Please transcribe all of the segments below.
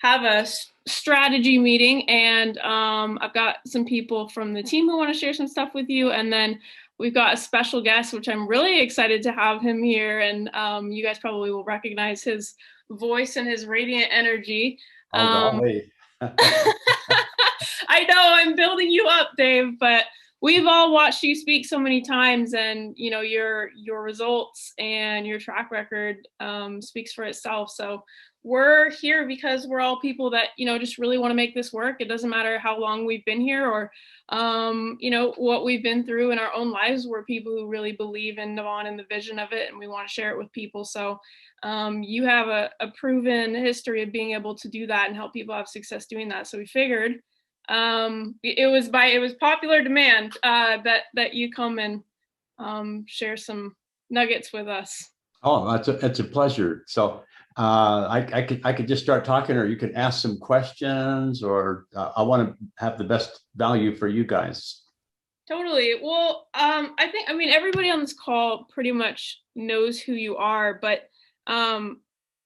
have a strategy meeting, and I've got some people from the team who want to share some stuff with you, and then we've got a special guest, which I'm really excited to have him here, and you guys probably will recognize his voice and his radiant energy. Oh, golly. I know I'm building you up, Dave, but we've all watched you speak so many times, and you know your results and your track record speaks for itself. So we're here because we're all people that just really want to make this work. It doesn't matter how long we've been here or what we've been through in our own lives. We're people who really believe in Navan and the vision of it, and we want to share it with people. So you have a proven history of being able to do that and help people have success doing that. So we figured it was popular demand that you come and share some nuggets with us. Oh, it's a pleasure. So I could just start talking, or you can ask some questions, or I want to have the best value for you guys. Totally. Well, I mean, everybody on this call pretty much knows who you are, but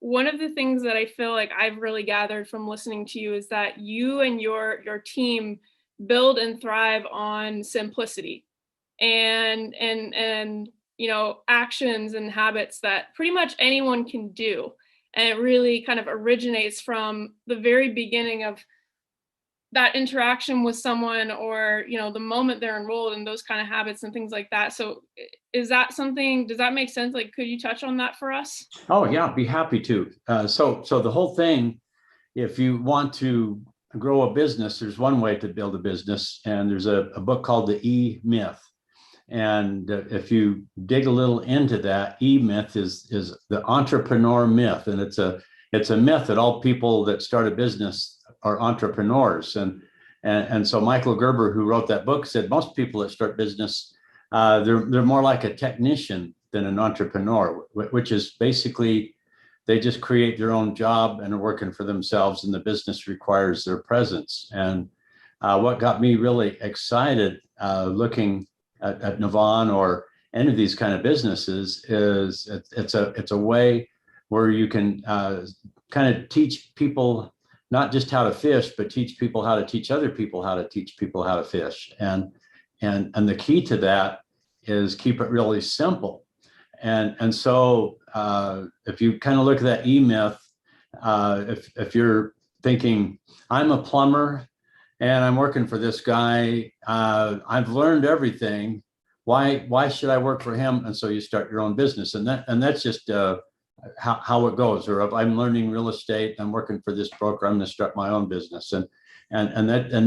one of the things that I feel like I've really gathered from listening to you is that you and your team build and thrive on simplicity and actions and habits that pretty much anyone can do. And it really kind of originates from the very beginning of that interaction with someone, or the moment they're enrolled, in those kind of habits and things like that. So is that something, does that make sense? Like, could you touch on that for us? Oh, yeah, be happy to. So the whole thing, if you want to grow a business, there's one way to build a business, and there's a book called The E Myth. And if you dig a little into that, E Myth is the entrepreneur myth, and it's a myth that all people that start a business are entrepreneurs. And so Michael Gerber, who wrote that book, said most people that start business, they're more like a technician than an entrepreneur, which is basically they just create their own job and are working for themselves, and the business requires their presence. And what got me really excited looking at Navan or any of these kind of businesses is it's a way where you can kind of teach people not just how to fish, but teach people how to teach other people how to teach people how to fish. And the key to that is keep it really simple. And so if you kind of look at that E Myth, if you're thinking, I'm a plumber and I'm working for this guy, I've learned everything. Why should I work for him? And so you start your own business, and that's just how it goes. Or if I'm learning real estate, I'm working for this broker, I'm going to start my own business, and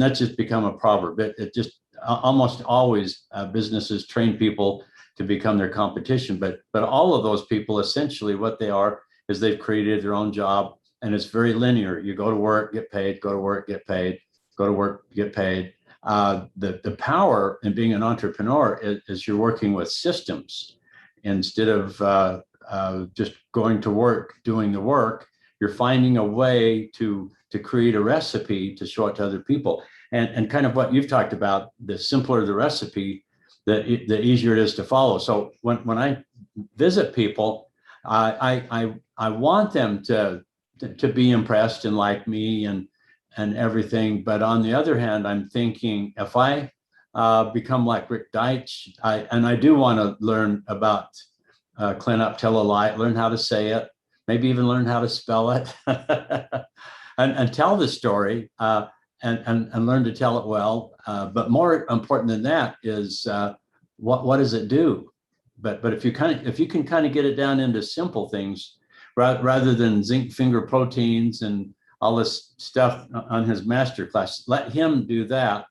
that's just become a proverb. It just almost always businesses train people to become their competition, but all of those people, essentially what they are is they've created their own job, and it's very linear. You go to work, get paid, go to work, get paid, go to work, get paid. The power in being an entrepreneur is you're working with systems instead of just going to work, doing the work. You're finding a way to create a recipe to show it to other people. And kind of what you've talked about, the simpler the recipe, the easier it is to follow. So when I visit people, I want them to be impressed and like me and everything. But on the other hand, I'm thinking if I become like Rick Deitch, I do want to learn about clean up, tell a lie, learn how to say it, maybe even learn how to spell it, and tell the story, and learn to tell it well. But more important than that is what does it do? But if you can kind of get it down into simple things, rather than zinc finger proteins and all this stuff on his master class, let him do that.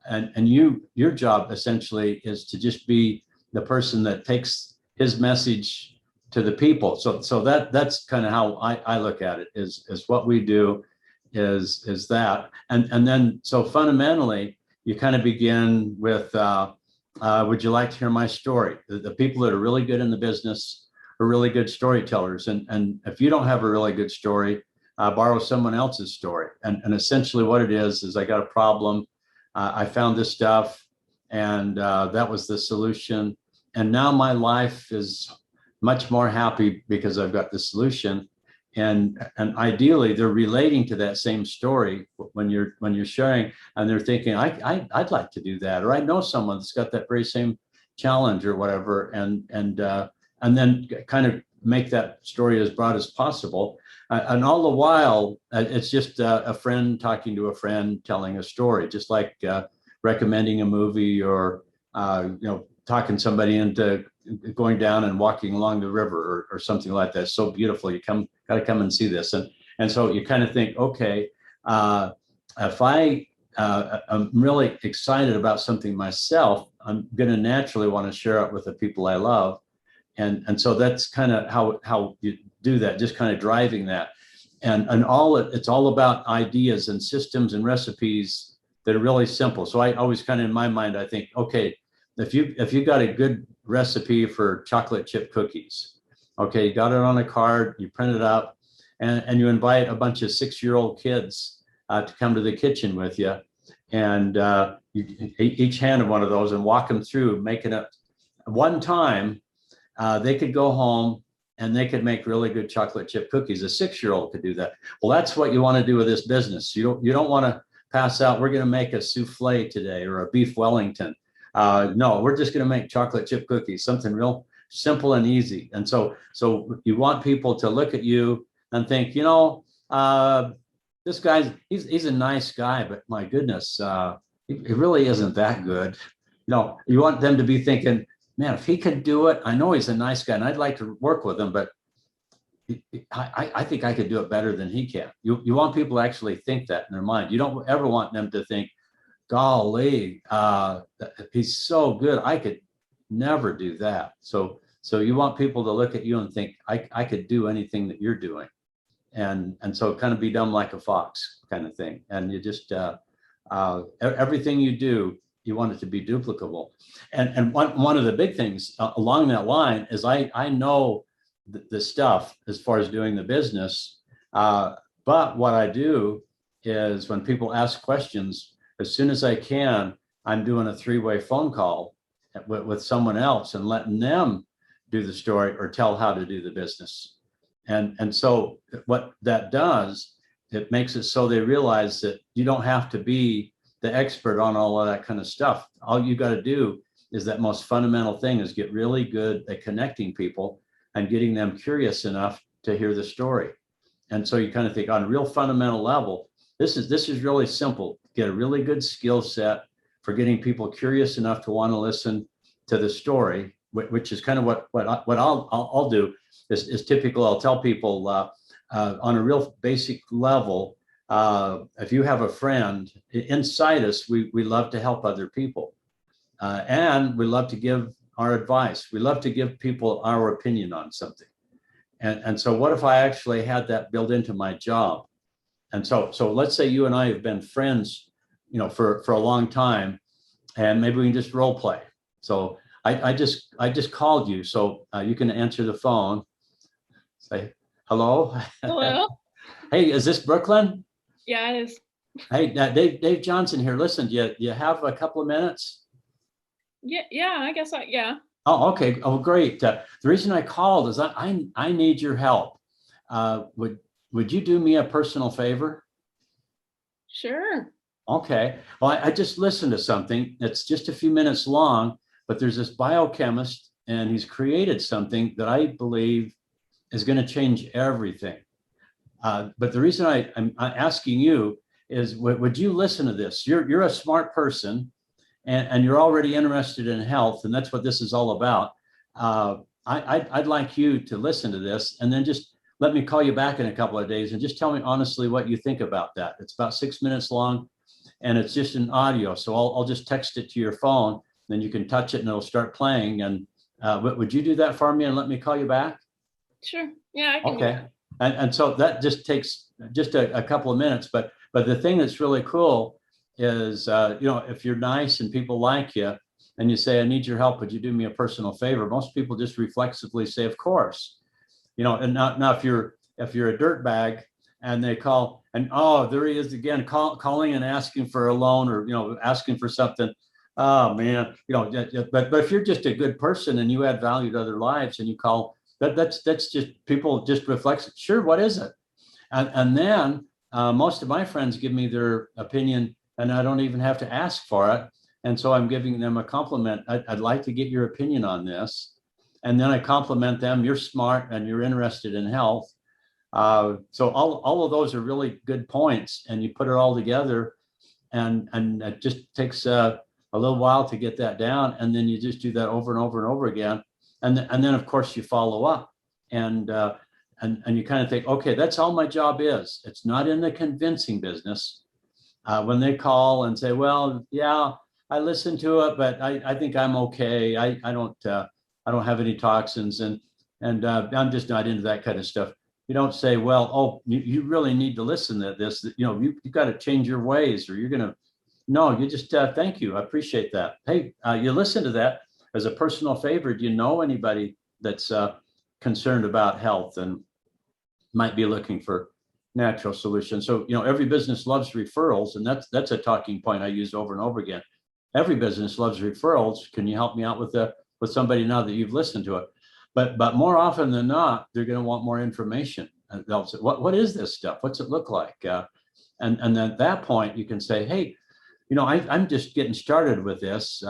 And your job essentially is to just be the person that takes his message to the people. So that's kind of how I look at it, is what we do is that. And then so fundamentally, you kind of begin with, would you like to hear my story? The people that are really good in the business are really good storytellers. And if you don't have a really good story, borrow someone else's story. And essentially what it is I got a problem. I found this stuff, and that was the solution. And now my life is much more happy because I've got the solution. and ideally they're relating to that same story when you're sharing, and they're thinking, I'd like to do that, or I know someone that's got that very same challenge or whatever, and then kind of make that story as broad as possible. And all the while, it's just a friend talking to a friend telling a story, just like recommending a movie, or talking somebody into going down and walking along the river, or something like that. So beautiful. You got to come and see this. And so you kind of think, okay, if I'm really excited about something myself, I'm going to naturally want to share it with the people I love. And so that's kind of how you do that, just kind of driving that. And it's all about ideas and systems and recipes that are really simple. So I always kind of, in my mind, I think, okay, if you got a good recipe for chocolate chip cookies, okay, you got it on a card, you print it out, and you invite a bunch of 6-year-old kids to come to the kitchen with you, and you each hand one of those and walk them through making it. One time, they could go home and they could make really good chocolate chip cookies. A 6-year-old could do that. Well, that's what you want to do with this business. You don't want to pass out, we're going to make a souffle today or a beef Wellington. No, we're just going to make chocolate chip cookies, something real simple and easy. And so you want people to look at you and think, this guy's, he's a nice guy, but my goodness, he really isn't that good. You want them to be thinking, man, if he could do it, I know he's a nice guy and I'd like to work with him, but I think I could do it better than he can. You want people to actually think that in their mind. You don't ever want them to think, golly, he's so good, I could never do that. So you want people to look at you and think, I could do anything that you're doing. And so kind of be dumb like a fox kind of thing. And you just, everything you do, you want it to be duplicable. And one of the big things along that line is I know the stuff as far as doing the business. But what I do is when people ask questions, as soon as I can, I'm doing a 3-way phone call with someone else and letting them do the story or tell how to do the business. And so what that does, it makes it so they realize that you don't have to be the expert on all of that kind of stuff. All you got to do is that most fundamental thing is get really good at connecting people and getting them curious enough to hear the story. And so you kind of think on a real fundamental level, this is really simple. Get a really good skill set for getting people curious enough to want to listen to the story, which is kind of what I'll do is typical. I'll tell people on a real basic level, if you have a friend, inside us, we love to help other people. And we love to give our advice. We love to give people our opinion on something. And so what if I actually had that built into my job? And so let's say you and I have been friends, for a long time, and maybe we can just role play. So I just called you, so you can answer the phone. Say hello. Hello. Hey, is this Brooklyn? Yeah, it is. Hey, Dave Johnson here. Listen, do you have a couple of minutes? Yeah, I guess yeah. Oh, okay. Oh, great. The reason I called is I need your help. Would you do me a personal favor? Sure. Okay. Well, I just listened to something. It's just a few minutes long, but there's this biochemist, and he's created something that I believe is going to change everything. But the reason I'm asking you is, would you listen to this? You're a smart person, and you're already interested in health, and that's what this is all about. I'd like you to listen to this, and then just let me call you back in a couple of days and just tell me honestly what you think about that. It's about 6 minutes long, and it's just an audio. So I'll just text it to your phone, then you can touch it and it'll start playing. And would you do that for me and let me call you back? Sure. Yeah, I can do Okay. that. And so that just takes just a couple of minutes. But the thing that's really cool is, if you're nice and people like you and you say, I need your help, would you do me a personal favor? Most people just reflexively say, of course. And now if you're a dirtbag and they call and, oh, there he is again, calling and asking for a loan or, asking for something. Oh man, but if you're just a good person and you add value to other lives and you call that's just people just reflects. Sure, what is it? And then most of my friends give me their opinion, and I don't even have to ask for it. And so I'm giving them a compliment. I'd like to get your opinion on this. And then I compliment them. You're smart and you're interested in health. So all of those are really good points. And you put it all together, and it just takes a little while to get that down. And then you just do that over and over and over again. And then of course you follow up, and you kind of think, okay, that's all my job is. It's not in the convincing business. When they call and say, well, yeah, I listened to it, but I think I'm okay. I don't have any toxins, and I'm just not into that kind of stuff. You don't say, well, oh, you really need to listen to this. You've got to change your ways, or you're going to. No, you just thank you. I appreciate that. Hey, you listen to that as a personal favor. Do you know anybody that's concerned about health and might be looking for natural solutions? So, every business loves referrals, and that's a talking point I use over and over again. Every business loves referrals. Can you help me out with somebody now that you've listened to it? But more often than not, they're going to want more information. And they'll say, what is this stuff? What's it look like? And then at that point, you can say, hey, I'm just getting started with this.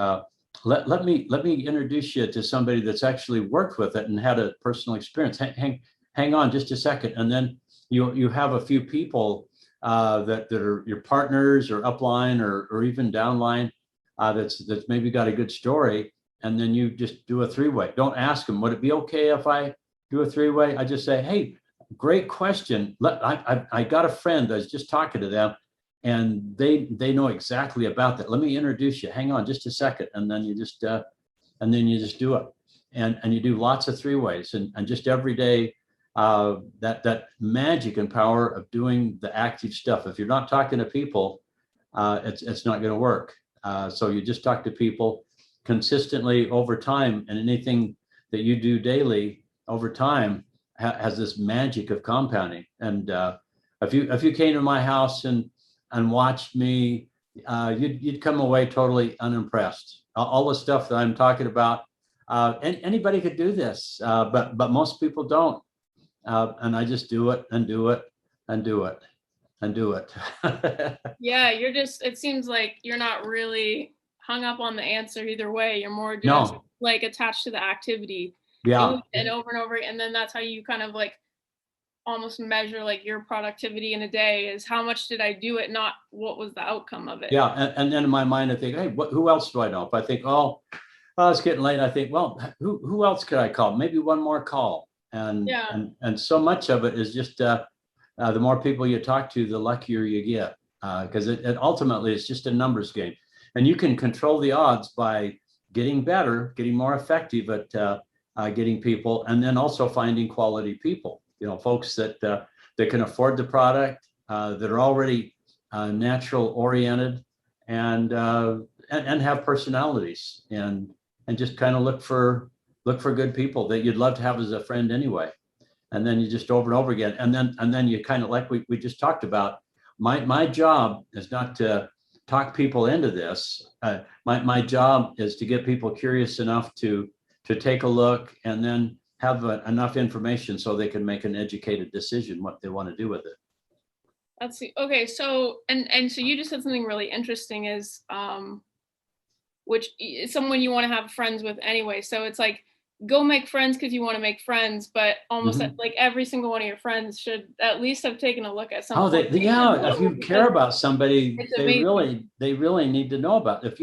Let me introduce you to somebody that's actually worked with it and had a personal experience. Hang on just a second, and then you have a few people that are your partners or upline or even downline that's maybe got a good story, and then you just do a three-way. Don't ask them, would it be okay if I do a three-way? I just say, hey, great question. I got a friend that's just talking to them, and they know exactly about that. Let me introduce you. Hang on just a second, and then you just do it, and you do lots of three-ways, and just every day. That magic and power of doing the active stuff. If you're not talking to people, it's not going to work. So you just talk to people consistently over time, and anything that you do daily over time has this magic of compounding. And if you came to my house and watched me, you'd come away totally unimpressed. All the stuff that I'm talking about, anybody could do this, but most people don't. And I just do it and do it and do it and do it. Yeah, it seems like you're not really hung up on the answer either way. You're more just like attached to the activity. Yeah. And over and over. And then that's how you kind of like almost measure like your productivity in a day is how much did I do it, not what was the outcome of it. Yeah. And then in my mind, I think, hey, who else do I know? If I think, oh, it's getting late, I think, well, who else could I call? Maybe one more call. And so much of it is just the more people you talk to, the luckier you get, because it ultimately is just a numbers game, and you can control the odds by getting better, getting more effective at getting people, and then also finding quality people. Folks that can afford the product, that are already natural oriented, and have personalities, and just kind of look for good people that you'd love to have as a friend anyway. And then you just over and over again. And then you kind of, like we just talked about, my job is not to talk people into this. My job is to get people curious enough to take a look, and then have enough information so they can make an educated decision what they want to do with it. That's okay. So, and so you just said something really interesting is, which is someone you want to have friends with anyway. So it's like, go make friends because you want to make friends, but almost like every single one of your friends should at least have taken a look at something. If you care about somebody, they really need to know about it.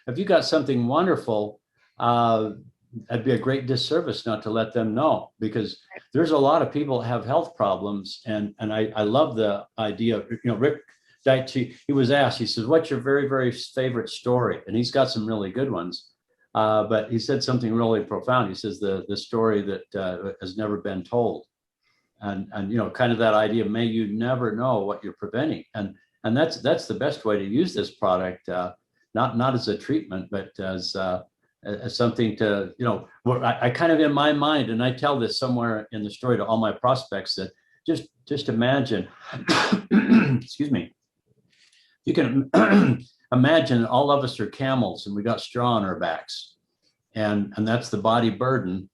If you got something wonderful, it'd be a great disservice not to let them know, because there's a lot of people have health problems, and I love the idea of, Rick Deitch, he was asked, he says, what's your very, very favorite story? And he's got some really good ones. But he said something really profound. He says the story that has never been told, and kind of that idea, may you never know what you're preventing, and that's the best way to use this product, not as a treatment, but as something to, I kind of, in my mind, and I tell this somewhere in the story to all my prospects, that just imagine, excuse me, you can imagine all of us are camels and we got straw on our backs, and that's the body burden.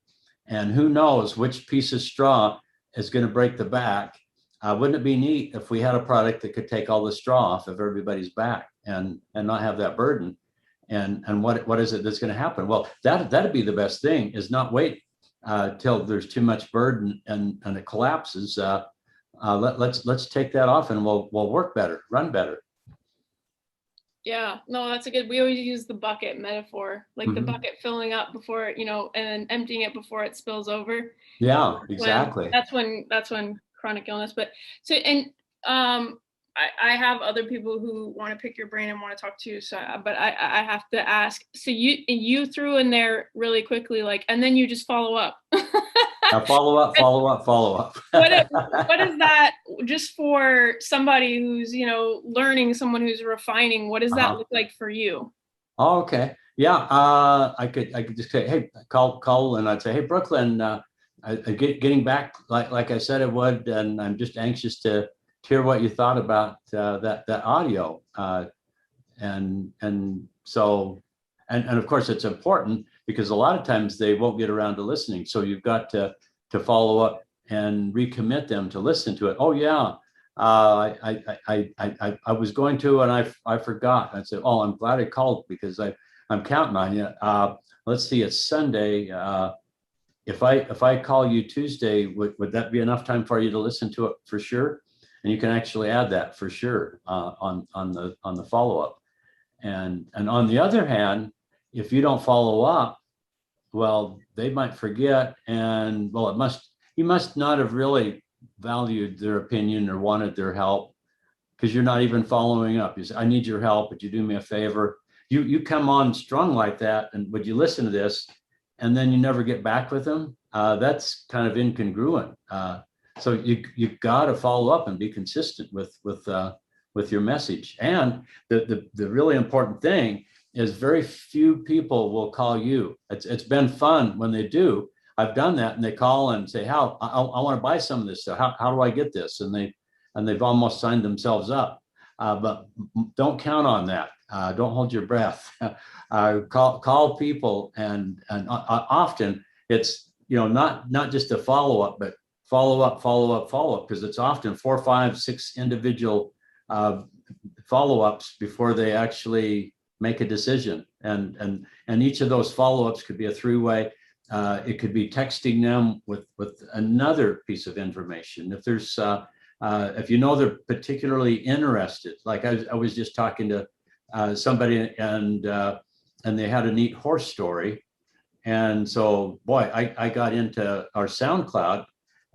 And who knows which piece of straw is going to break the back. Wouldn't it be neat if we had a product that could take all the straw off of everybody's back and not have that burden? And what is it that's going to happen? Well, that'd be the best thing, is not wait till there's too much burden and it collapses. Let's take that off, and we'll work better, run better. Yeah, no, that's a good, we always use the bucket metaphor, like the bucket filling up before, you know, and then emptying it before it spills over. Yeah, exactly. That's when chronic illness. But so, and I have other people who want to pick your brain and want to talk to you. So, but I have to ask. So you threw in there really quickly, like, and then you just follow up. Follow up. What is that, just for somebody who's, you know, learning, someone who's refining, what does that look like for you? Oh, okay. Yeah. I could just say, hey, call, and I'd say, hey, Brooklyn, getting back, like I said it would, and I'm just anxious to hear what you thought about that audio. And so, and of course it's important, because a lot of times they won't get around to listening. So you've got to follow up and recommit them to listen to it. Oh yeah, I was going to, and I forgot. I said, oh, I'm glad I called, because I'm counting on you. Let's see, it's Sunday. If I call you Tuesday, would that be enough time for you to listen to it for sure? And you can actually add that for sure on the follow up. And on the other hand, if you don't follow up, well, they might forget, and well, you must not have really valued their opinion or wanted their help, because you're not even following up. You say, I need your help, would you do me a favor? You come on strong like that, and would you listen to this? And then you never get back with them. That's kind of incongruent. So you've got to follow up and be consistent with your message. And the really important thing is, very few people will call you. It's been fun when they do. I've done that, and they call and say, I want to buy some of this stuff. How do I get this? And they've almost signed themselves up. But don't count on that. Don't hold your breath. Call people, and often it's, you know, not just a follow up, but follow up, because it's often 4, 5, 6 individual follow-ups before they actually make a decision. And each of those follow-ups could be a 3-way. It could be texting them with another piece of information. If there's if you know they're particularly interested, like I was just talking to somebody, and they had a neat horse story. And so, boy, I got into our SoundCloud,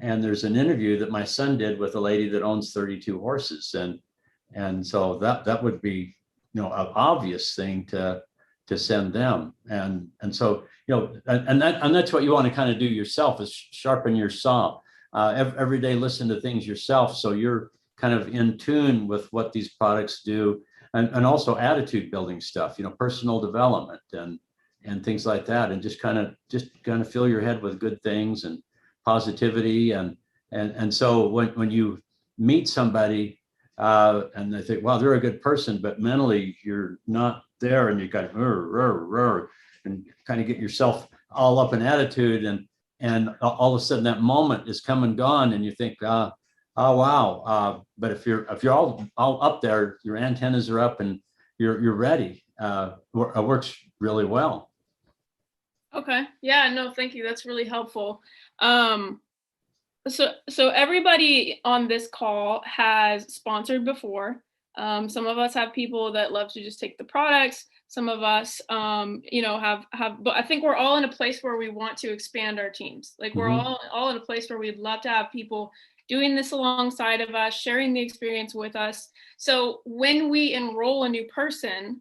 and there's an interview that my son did with a lady that owns 32 horses. And so that would be, you know, an obvious thing to send them. And so, you know, and that's what you want to kind of do yourself, is sharpen your saw. Every day, listen to things yourself, so you're kind of in tune with what these products do, and also attitude building stuff, you know, personal development and things like that, and just kind of fill your head with good things and positivity. And so when you meet somebody and they think, wow, they're a good person, but mentally you're not there, and you got and kind of get yourself all up in attitude, and all of a sudden that moment is come and gone, and you think, oh wow. But if you're all up there, your antennas are up, and you're ready. It works really well. Okay. Yeah, no, thank you. That's really helpful. So everybody on this call has sponsored before. Some of us have people that love to just take the products. Some of us, you know, have, but I think we're all in a place where we want to expand our teams. Like we're all in a place where we'd love to have people doing this alongside of us, sharing the experience with us. So when we enroll a new person,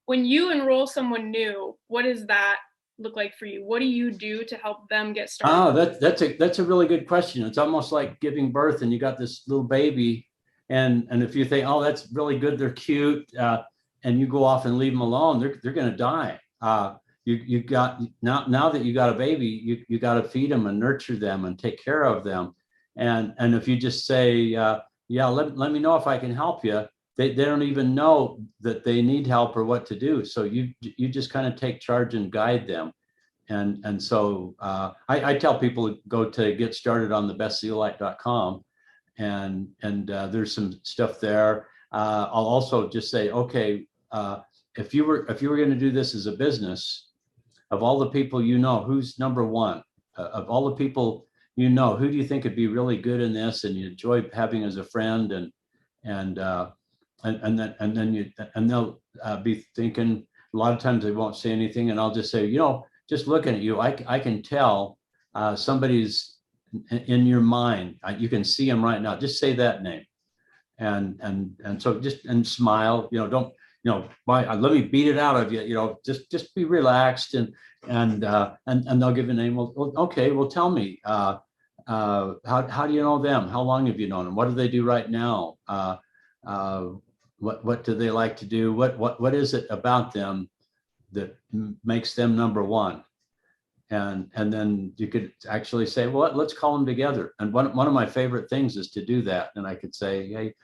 when you enroll someone new, what does that look like for you? What do you do to help them get started? Oh, that's a really good question. It's almost like giving birth, and you got this little baby, and if you think, oh, that's really good, they're cute, and you go off and leave them alone, they're going to die. You got now that you got a baby, you got to feed them and nurture them and take care of them. And if you just say, yeah, let me know if I can help you, they don't even know that they need help or what to do. So you just kind of take charge and guide them. And so I tell people to go to get started on thebestzeolite.com, and there's some stuff there. I'll also just say, okay, if you were going to do this as a business, of all the people you know, who's number one? Of all the people you know, who do you think would be really good in this and you enjoy having as a friend? And then they'll be thinking. A lot of times they won't say anything, and I'll just say, just looking at you, I can tell somebody's in your mind. You can see them right now. Just say that name, and so just smile. Don't let me beat it out of you. Just be relaxed, and they'll give a name. Well, okay. Well, tell me, how do you know them? How long have you known them? What do they do right now? What do they like to do? What is it about them that makes them number one? And then you could actually say, well, let's call them together. And one of my favorite things is to do that. And I could say, hey,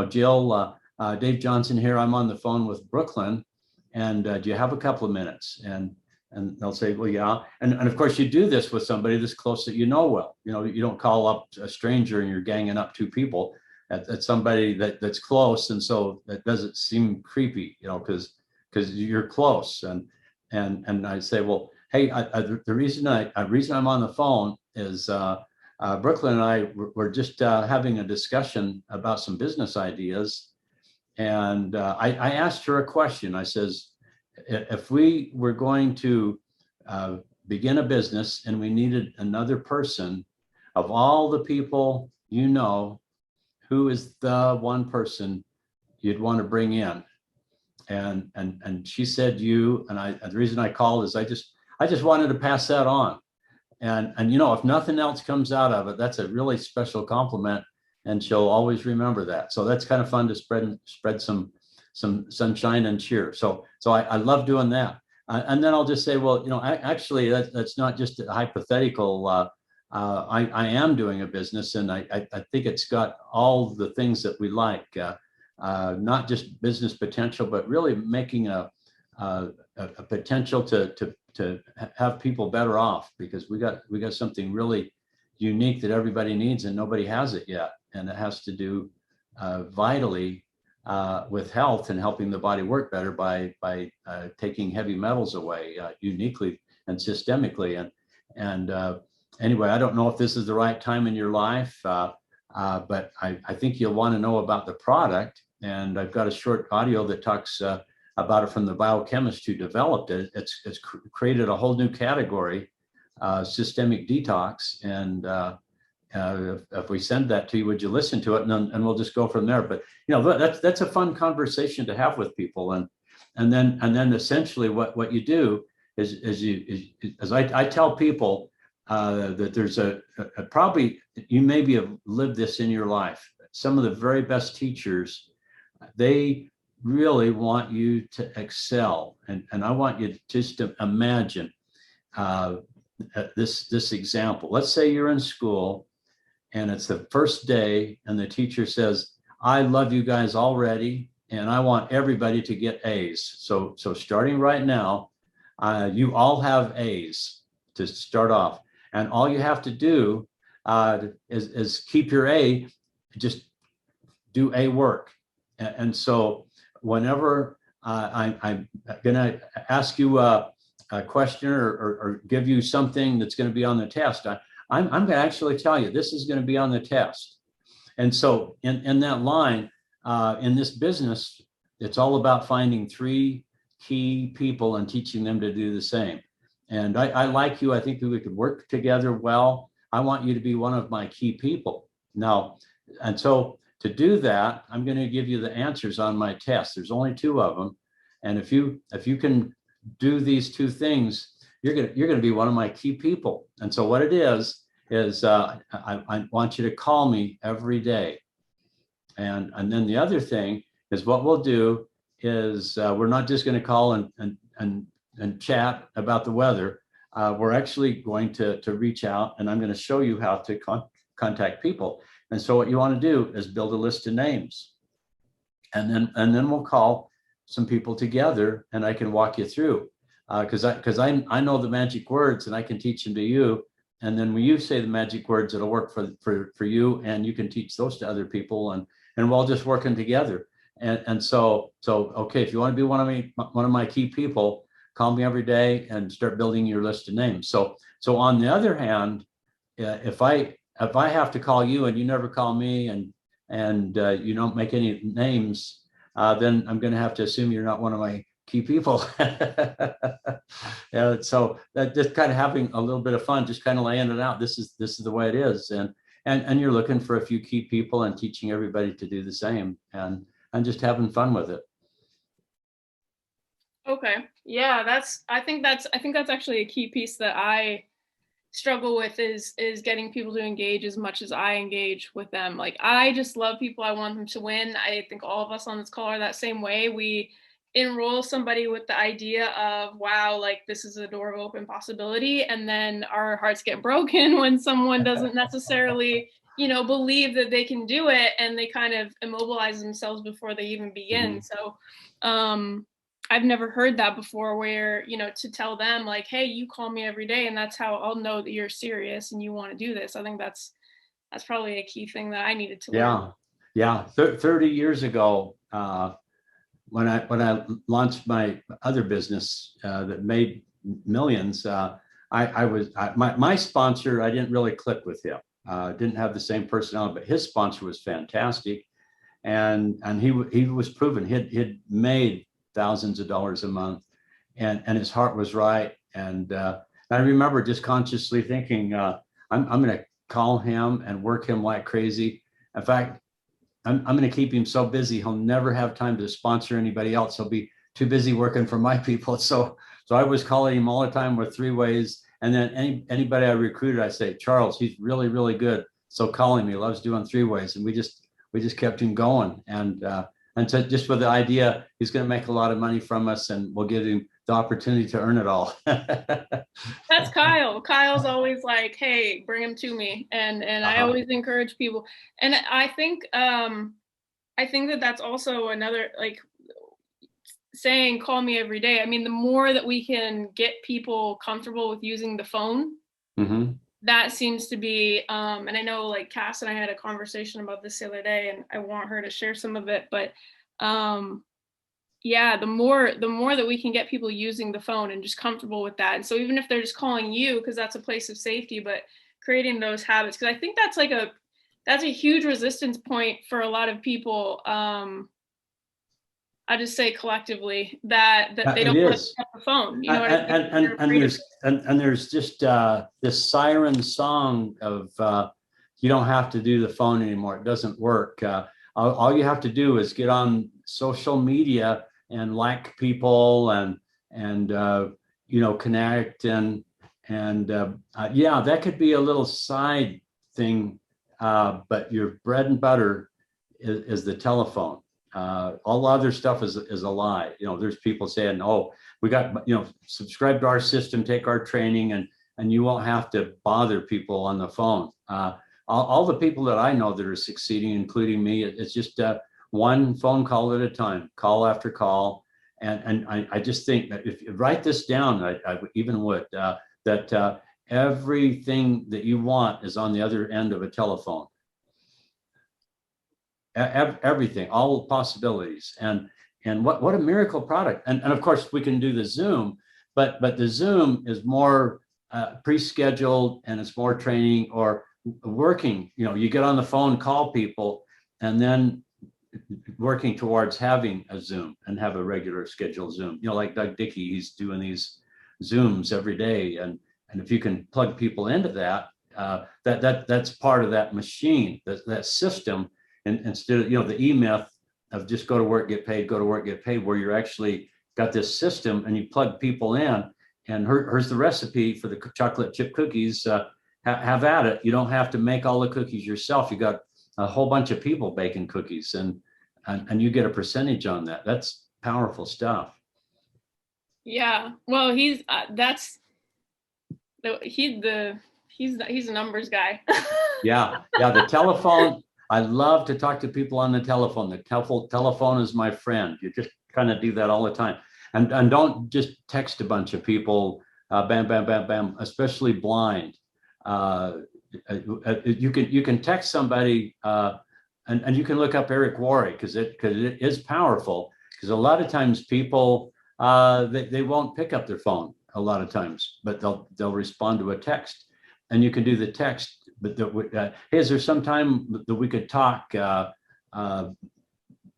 Jill, Dave Johnson here. I'm on the phone with Brooklyn, and do you have a couple of minutes? And they'll say, well, yeah. And of course, you do this with somebody this close that you know well. You don't call up a stranger and you're ganging up two people. At somebody that's close, and so that doesn't seem creepy, because you're close. And I say, well, hey, the reason I'm on the phone is Brooklyn and I were just having a discussion about some business ideas, and I asked her a question. I says, if we were going to begin a business and we needed another person, of all the people who is the one person you'd want to bring in? And she said you. And the reason I called is I just wanted to pass that on. And if nothing else comes out of it, that's a really special compliment, and she'll always remember that. So that's kind of fun to spread some sunshine and cheer. So I love doing that. And then I'll just say, well, actually that's not just a hypothetical. I am doing a business, and I think it's got all the things that we like, not just business potential, but really making a potential to have people better off, because we got something really unique that everybody needs and nobody has it yet. And it has to do vitally with health and helping the body work better by taking heavy metals away uniquely and systemically. And anyway, I don't know if this is the right time in your life, but I think you'll want to know about the product. And I've got a short audio that talks about it from the biochemist who developed it. It's created a whole new category, systemic detox. And if we send that to you, would you listen to it? And we'll just go from there. But that's a fun conversation to have with people. And then essentially what you do is I tell people that there's probably, you maybe have lived this in your life. Some of the very best teachers, they really want you to excel. And I want you just to imagine this example. Let's say you're in school and it's the first day and the teacher says, I love you guys already, and I want everybody to get A's. So starting right now, you all have A's to start off. And all you have to do is keep your A, just do A work. And so whenever I'm going to ask you a question or give you something that's going to be on the test, I'm going to actually tell you this is going to be on the test. And so in that line, in this business, it's all about finding three key people and teaching them to do the same. And I like you. I think we could work together well. I want you to be one of my key people. Now, and so to do that, I'm going to give you the answers on my test. There's only 2 of them. And if you can do these 2 things, you're going to be one of my key people. And so what it is I want you to call me every day. And then the other thing is what we'll do is we're not just going to call and chat about the weather. We're actually going to reach out, and I'm going to show you how to contact people. And so what you want to do is build a list of names, and then we'll call some people together, and I can walk you through. because I know the magic words and I can teach them to you. And then when you say the magic words, it'll work for you, and you can teach those to other people, and we're all just working together. And so okay, if you want to be one of my key people, call me every day and start building your list of names. So on the other hand, if I have to call you and you never call me, and you don't make any names, then I'm going to have to assume you're not one of my key people. Yeah, so that just kind of having a little bit of fun, just kind of laying it out. This is the way it is, and you're looking for a few key people and teaching everybody to do the same, and just having fun with it. Okay. Yeah, I think that's actually a key piece that I struggle with is getting people to engage as much as I engage with them. Like, I just love people. I want them to win. I think all of us on this call are that same way. We enroll somebody with the idea of, wow, like this is a door of open possibility, and then our hearts get broken when someone doesn't necessarily believe that they can do it, and they kind of immobilize themselves before they even begin. So I've never heard that before, where, to tell them like, hey, you call me every day and that's how I'll know that you're serious and you want to do this. I think that's probably a key thing that I needed to learn. Yeah. 30 years ago, when I launched my other business that made millions, my sponsor, I didn't really click with him. Didn't have the same personality, but his sponsor was fantastic, and he was proven. He'd made thousands of dollars a month, and his heart was right. And I remember just consciously thinking, I'm going to call him and work him like crazy. In fact, I'm going to keep him so busy he'll never have time to sponsor anybody else. He'll be too busy working for my people. So I was calling him all the time with 3-ways, and then anybody I recruited, I say, Charles, he's really, really good, so call him. He loves doing 3-ways, and we just kept him going. And so just with the idea, he's going to make a lot of money from us, and we'll give him the opportunity to earn it all. That's Kyle. Kyle's always like, hey, bring him to me. And I always encourage people. And I think that that's also another, like, saying call me every day. I mean, the more that we can get people comfortable with using the phone, that seems to be, and I know like Cass and I had a conversation about this the other day, and I want her to share some of it, but yeah, the more that we can get people using the phone and just comfortable with that. And so even if they're just calling you, because that's a place of safety, but creating those habits, because I think that's a huge resistance point for a lot of people. I just say collectively that they don't want to pick up the phone. You know what I mean? And there's just this siren song of you don't have to do the phone anymore. It doesn't work. All you have to do is get on social media and like people and connect and yeah, that could be a little side thing, but your bread and butter is the telephone. All other stuff is a lie. There's people saying, oh, we got, subscribe to our system, take our training, and you won't have to bother people on the phone. All the people that I know that are succeeding, including me, it's just one phone call at a time, call after call. And I just think that if you write this down, I even would, that everything that you want is on the other end of a telephone. Everything, all possibilities, and what a miracle product. And of course we can do the Zoom, but the Zoom is more pre-scheduled, and it's more training or working. You get on the phone, call people, and then working towards having a Zoom and have a regular scheduled Zoom. Like Doug Dickey, he's doing these Zooms every day, and if you can plug people into that, that's part of that machine, that system. And instead of the E-Myth of just go to work, get paid, go to work, get paid, where you're actually got this system and you plug people in, and here's the recipe for the chocolate chip cookies. Have at it. You don't have to make all the cookies yourself. You got a whole bunch of people baking cookies, and you get a percentage on that. That's powerful stuff. Yeah. Well, he's a numbers guy. Yeah. The telephone. I love to talk to people on the telephone. The telephone is my friend. You just kind of do that all the time. And don't just text a bunch of people, bam, bam, bam, bam, especially blind. You can text somebody, and you can look up Eric Worre because it is powerful. Because a lot of times people they won't pick up their phone a lot of times, but they'll respond to a text, and you can do the text. But hey, is there some time that we could talk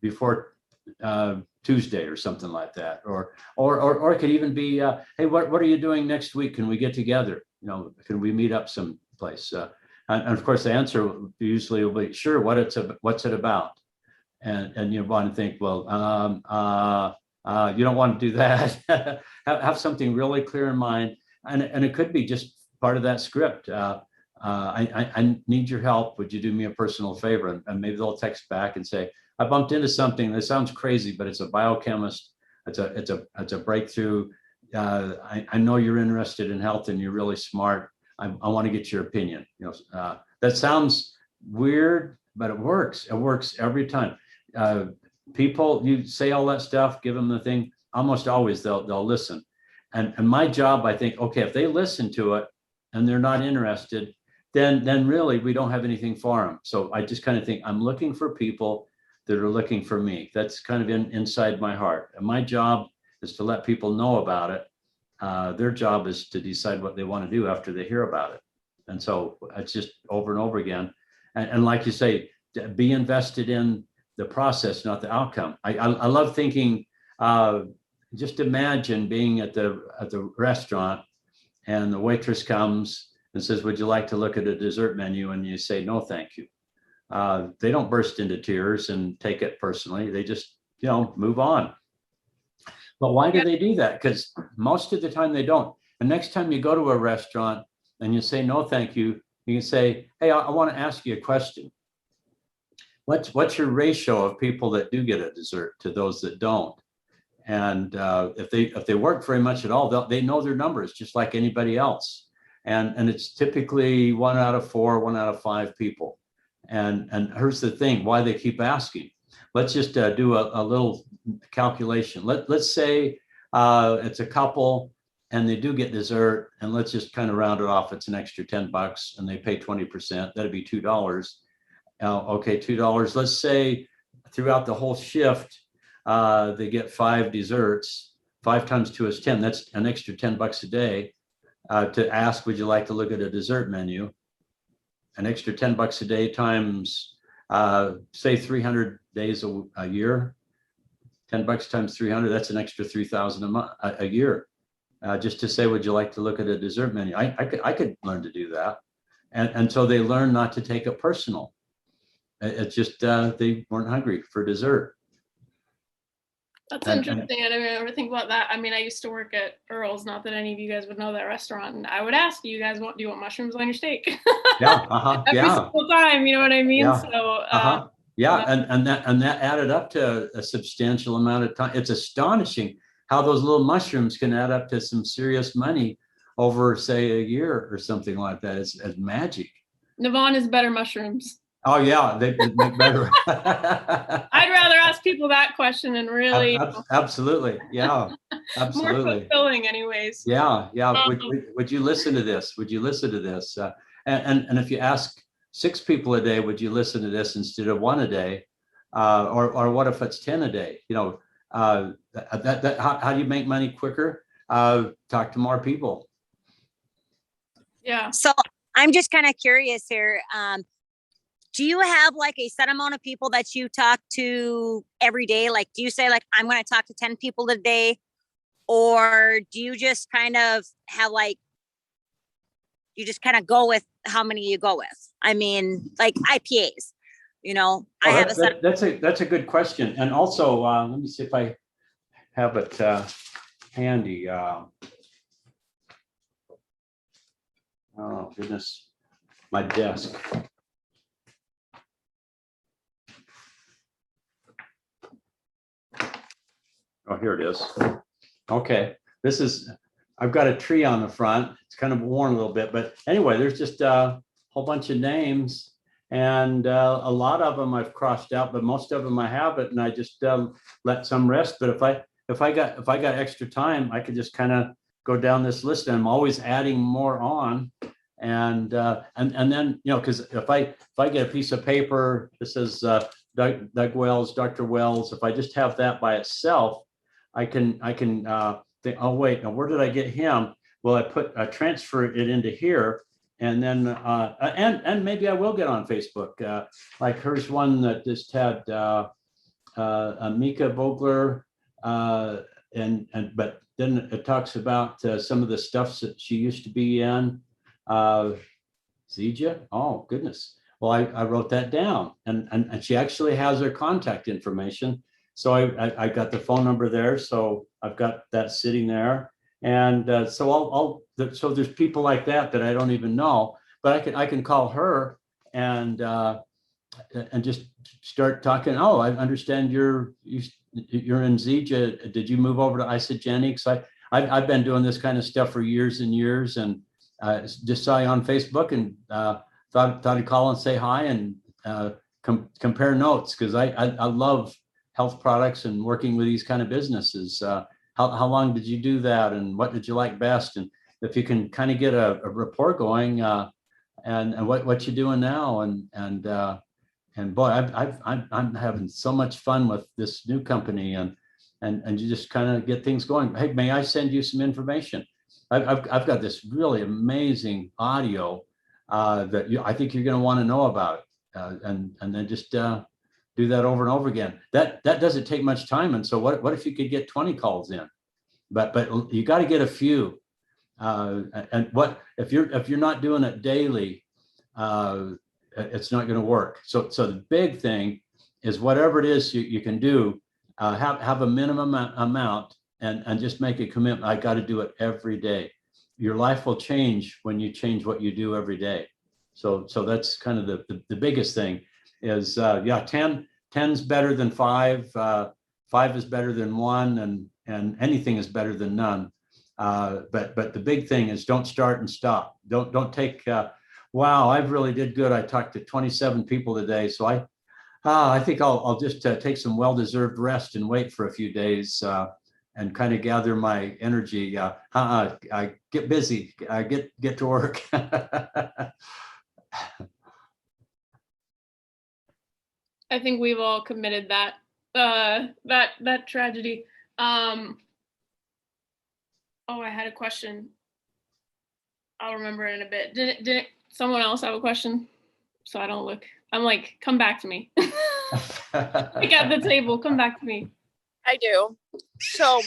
before Tuesday or something like that, or it could even be, hey, what are you doing next week? Can we get together? Can we meet up someplace? And of course, the answer usually will be sure. What's it about? And you want to think, well, you don't want to do that. have something really clear in mind, and it could be just part of that script. I need your help. Would you do me a personal favor? And maybe they'll text back and say, I bumped into something that sounds crazy, but it's a biochemist. It's a breakthrough. I know you're interested in health and you're really smart. I want to get your opinion. That sounds weird, but it works. It works every time. People, you say all that stuff, give them the thing. Almost always they'll listen. And my job, I think, okay, if they listen to it and they're not interested, then really we don't have anything for them. So I just kind of think I'm looking for people that are looking for me. That's kind of inside my heart. And my job is to let people know about it. Their job is to decide what they want to do after they hear about it. And so it's just over and over again. And like you say, be invested in the process, not the outcome. I love thinking, just imagine being at the restaurant and the waitress comes and says, would you like to look at a dessert menu? And you say, no, thank you. They don't burst into tears and take it personally. They just, move on. But why do they do that? Because most of the time they don't. And next time you go to a restaurant and you say, no, thank you, you can say, hey, I want to ask you a question. What's your ratio of people that do get a dessert to those that don't? And if they work very much at all, they know their numbers just like anybody else. And it's typically 1 out of 4, 1 out of 5 people. And here's the thing, why they keep asking. Let's just do a little calculation. Let's say it's a couple and they do get dessert, and let's just kind of round it off. It's an extra $10 and they pay 20%. That'd be $2. Okay, $2. Let's say throughout the whole shift, they get 5 desserts. 5 times 2 is 10. That's an extra $10 a day to ask, would you like to look at a dessert menu? An extra $10 a day times, say 300 days a year. $10 times 300, that's an extra 3,000 a year. Just to say, would you like to look at a dessert menu? I could learn to do that. And so they learn not to take it personal. It's just they weren't hungry for dessert. That's interesting. I didn't ever think about that. I mean, I used to work at Earl's, not that any of you guys would know that restaurant. And I would ask you guys, do you want mushrooms on your steak? Yeah. Every single time, you know what I mean? Yeah. So, and that added up to a substantial amount of time. It's astonishing how those little mushrooms can add up to some serious money over, say, a year or something like that. It's magic. Navon is better mushrooms. Oh yeah, they make better. I'd rather ask people that question and really absolutely, yeah, absolutely. More fulfilling, anyways. Yeah. Would you listen to this? Would you listen to this? And if you ask 6 people a day, would you listen to this instead of 1 a day? Or what if it's 10 a day? How do you make money quicker? Talk to more people. Yeah. So I'm just kind of curious here. Do you have like a set amount of people that you talk to every day? Like, do you say like, I'm going to talk to 10 people a day? Or do you just kind of have like, you just kind of go with how many you go with? I mean, like IPAs, I have that's a good question. And also, let me see if I have it handy. Oh goodness, my desk. Oh, here it is. Okay, I've got a tree on the front. It's kind of worn a little bit, but anyway, there's just a whole bunch of names, and a lot of them I've crossed out, but most of them I haven't, and I just let some rest. But if I got extra time, I could just kind of go down this list, and I'm always adding more on. And then, because if I get a piece of paper that says Doug Wells, Dr. Wells, if I just have that by itself, I can think, oh wait, now where did I get him? Well, I transfer it into here, and then and maybe I will get on Facebook. Like here's one that just had Mika Vogler, and but then it talks about some of the stuff that she used to be in. Zija, oh goodness. Well, I wrote that down, and she actually has her contact information. So I got the phone number there. So I've got that sitting there. And so so there's people like that I don't even know, but I can call her and just start talking. Oh, I understand you're in Zija. Did you move over to Isagenix? I've been doing this kind of stuff for years and years, and just saw you on Facebook, and thought I'd call and say hi, and compare notes, because I love health products and working with these kind of businesses. How long did you do that, and what did you like best? And if you can kind of get a rapport going, and what you're doing now, and boy, I'm having so much fun with this new company, and you just kind of get things going. Hey, may I send you some information? I've got this really amazing audio that I think you're going to want to know about, and then just do that over and over again. That doesn't take much time. And so what if you could get 20 calls in? But you got to get a few. And what if you're not doing it daily, it's not going to work. So the big thing is whatever it is you can do, have a minimum amount, and just make a commitment. I got to do it every day. Your life will change when you change what you do every day. So that's kind of the biggest thing is, 10's better than 5. 5 is better than 1, and anything is better than none. But the big thing is don't start and stop. Don't take, wow, I really did good. I talked to 27 people today. So I think I'll just take some well-deserved rest and wait for a few days, and kind of gather my energy. I get busy. I get to work. I think we've all committed that tragedy. Oh, I had a question. I'll remember it in a bit. Did someone else have a question? So I don't look. I'm like, come back to me. Pick at the table. Come back to me. I do. So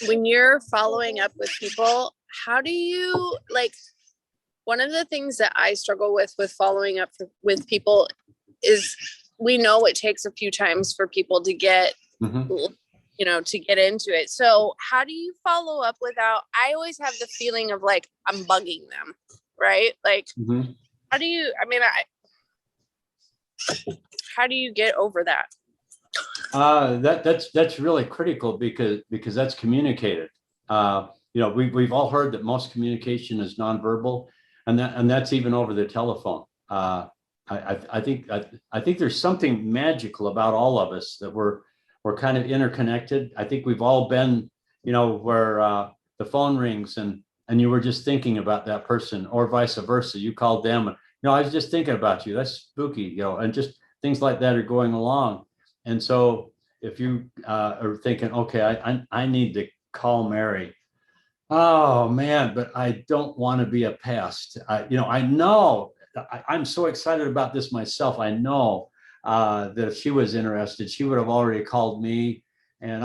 when you're following up with people, how do you, like, one of the things that I struggle with following up with people is, we know it takes a few times for people to get, to get into it. So how do you follow up without, I always have the feeling of like, I'm bugging them, right? Like, how do you, how do you get over that? That's really critical, because that's communicated. We've all heard that most communication is nonverbal, and that's even over the telephone. I think there's something magical about all of us, that we're kind of interconnected. I think we've all been, where the phone rings and you were just thinking about that person, or vice versa. You called them, and I was just thinking about you. That's spooky, and just things like that are going along. And so if you are thinking, okay, I need to call Mary. Oh man, but I don't want to be a pest. I know I'm so excited about this myself. I know that if she was interested, she would have already called me. And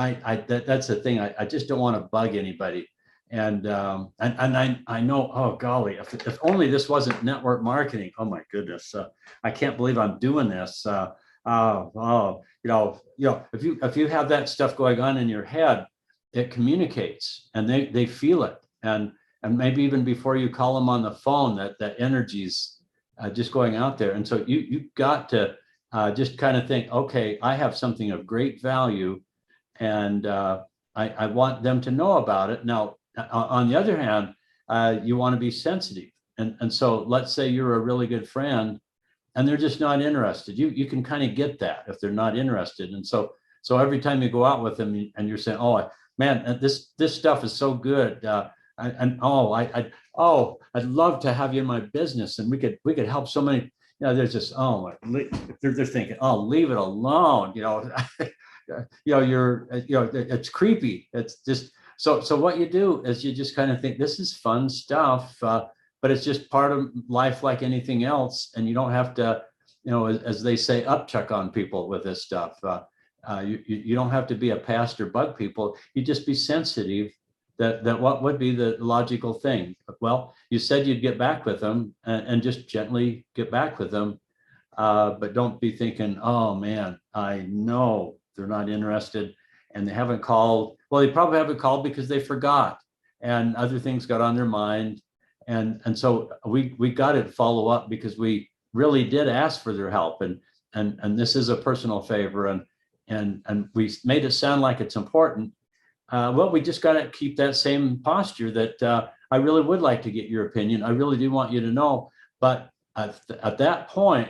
that's the thing. I just don't want to bug anybody. And I know, oh golly, if only this wasn't network marketing. Oh my goodness, I can't believe I'm doing this. If you have that stuff going on in your head, it communicates, and they feel it, and maybe even before you call them on the phone, that energy's just going out there. And so you got to just kind of think, okay, I have something of great value, and I want them to know about it. Now, on the other hand, you want to be sensitive, and so let's say you're a really good friend, and they're just not interested. You can kind of get that if they're not interested, and so So every time you go out with them and you're saying, oh man, this stuff is so good. I'd love to have you in my business, and we could help so many. You know, they're just, they're thinking, oh, leave it alone. You know, it's creepy. It's just so what you do is you just kind of think this is fun stuff, but it's just part of life like anything else, and you don't have to, as they say, upchuck on people with this stuff. You don't have to be a pest or bug people. You just be sensitive. That what would be the logical thing? Well, you said you'd get back with them, and just gently get back with them, but don't be thinking, oh man, I know they're not interested and they haven't called. Well, they probably haven't called because they forgot and other things got on their mind, and so we got to follow up because we really did ask for their help, and this is a personal favor, and we made it sound like it's important. Well, we just got to keep that same posture that I really would like to get your opinion. I really do want you to know. But at that point,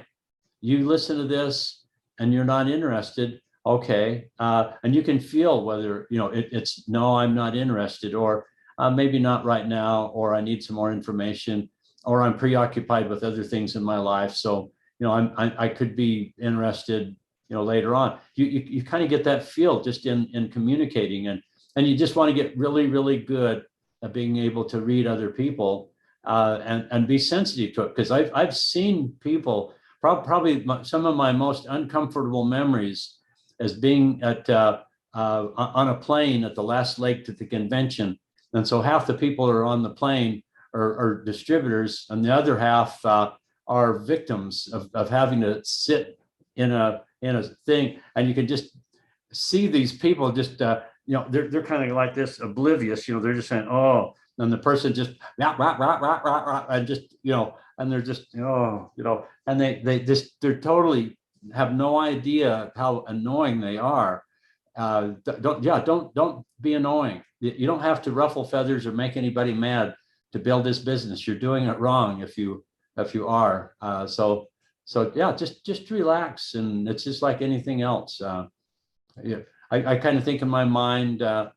you listen to this and you're not interested. Okay. And you can feel whether, it's no, I'm not interested, or maybe not right now, or I need some more information, or I'm preoccupied with other things in my life. So, I could be interested, later on. You kind of get that feel just in communicating, and you just want to get really, really good at being able to read other people and be sensitive to it. Because I've seen people, probably some of my most uncomfortable memories as being on a plane at the last leg to the convention. And so half the people are on the plane are distributors, and the other half are victims of having to sit in a thing. And you can just see these people just, they're kind of like this, oblivious, they're just saying, oh, and the person just, and just, and they're just, and they're totally have no idea how annoying they are. Don't be annoying. You don't have to ruffle feathers or make anybody mad to build this business. You're doing it wrong if you are. So yeah, just relax, and it's just like anything else. I kind of think in my mind, they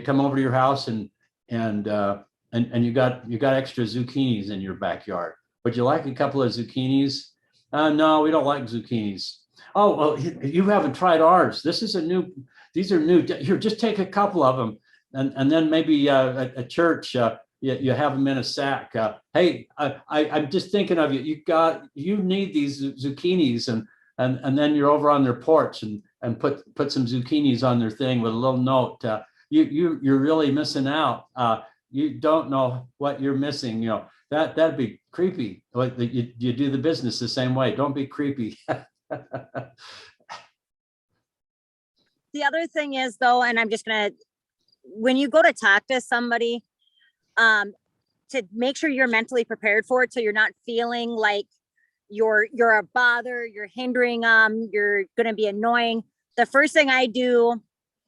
come over to your house and you got extra zucchinis in your backyard. Would you like a couple of zucchinis? No, we don't like zucchinis. Oh, well, you haven't tried ours. These are new. Here, just take a couple of them, and then maybe at church, you have them in a sack. Hey, I'm just thinking of you. You need these zucchinis, and then you're over on their porch and put some zucchinis on their thing with a little note. You're really missing out. You don't know what you're missing. That'd be creepy. Like you do the business the same way. Don't be creepy. The other thing is though, and I'm just when you go to talk to somebody, to make sure you're mentally prepared for it, so you're not feeling like you're a bother, you're hindering them, you're going to be annoying. The first thing I do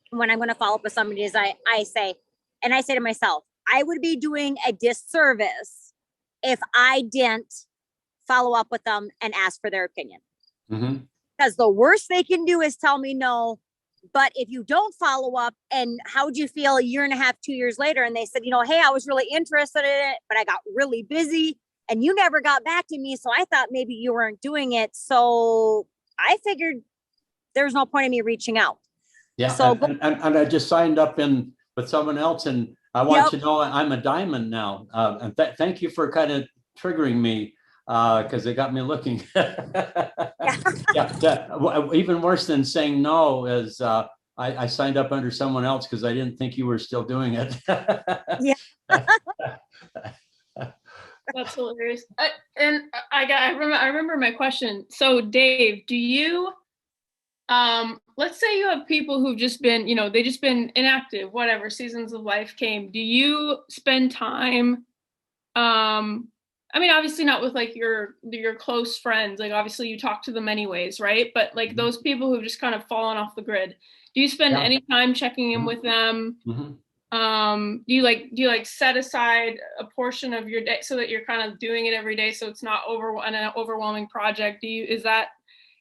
when I'm going to follow up with somebody is I say to myself, I would be doing a disservice if I didn't follow up with them and ask for their opinion. Mm-hmm. Because the worst they can do is tell me no. But if you don't follow up, and how would you feel a year and a half, 2 years later, and they said, hey, I was really interested in it, but I got really busy and you never got back to me. So I thought maybe you weren't doing it. So I figured there's no point in me reaching out. Yeah. So and I just signed up with someone else, and I want to know I'm a diamond now. And thank you for kind of triggering me, because it got me looking. Even worse than saying no is I signed up under someone else because I didn't think you were still doing it. Yeah. That's hilarious. I remember my question. So Dave, do you, let's say you have people who've just been, they just been inactive, whatever, seasons of life came. Do you spend time, obviously not with like your close friends, like obviously you talk to them anyways, right? But like those people who've just kind of fallen off the grid, do you spend any time checking in with them? Mm-hmm. Do you set aside a portion of your day so that you're kind of doing it every day, so it's not an overwhelming project? Is that